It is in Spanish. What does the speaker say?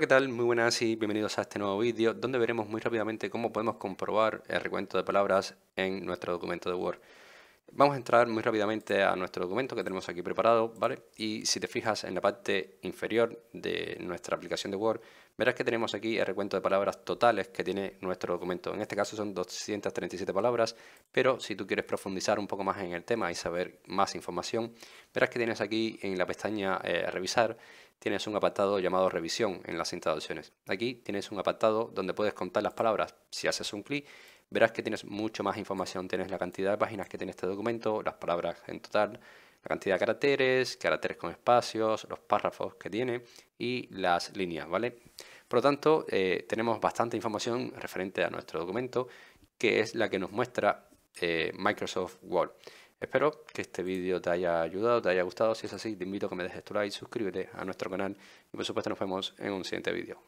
Hola, ¿qué tal? Muy buenas y bienvenidos a este nuevo vídeo donde veremos muy rápidamente cómo podemos comprobar el recuento de palabras en nuestro documento de Word. Vamos a entrar muy rápidamente a nuestro documento que tenemos aquí preparado, ¿vale? Y si te fijas en la parte inferior de nuestra aplicación de Word, verás que tenemos aquí el recuento de palabras totales que tiene nuestro documento. En este caso son 237 palabras, pero si tú quieres profundizar un poco más en el tema y saber más información, verás que tienes aquí en la pestaña Revisar, tienes un apartado llamado Revisión en la cinta de opciones. Aquí tienes un apartado donde puedes contar las palabras. Si haces un clic, verás que tienes mucho más información. Tienes la cantidad de páginas que tiene este documento, las palabras en total, la cantidad de caracteres, caracteres con espacios, los párrafos que tiene y las líneas, ¿vale? Por lo tanto, tenemos bastante información referente a nuestro documento, que es la que nos muestra Microsoft Word. Espero que este vídeo te haya ayudado, te haya gustado. Si es así, te invito a que me dejes tu like, suscríbete a nuestro canal y por supuesto nos vemos en un siguiente vídeo.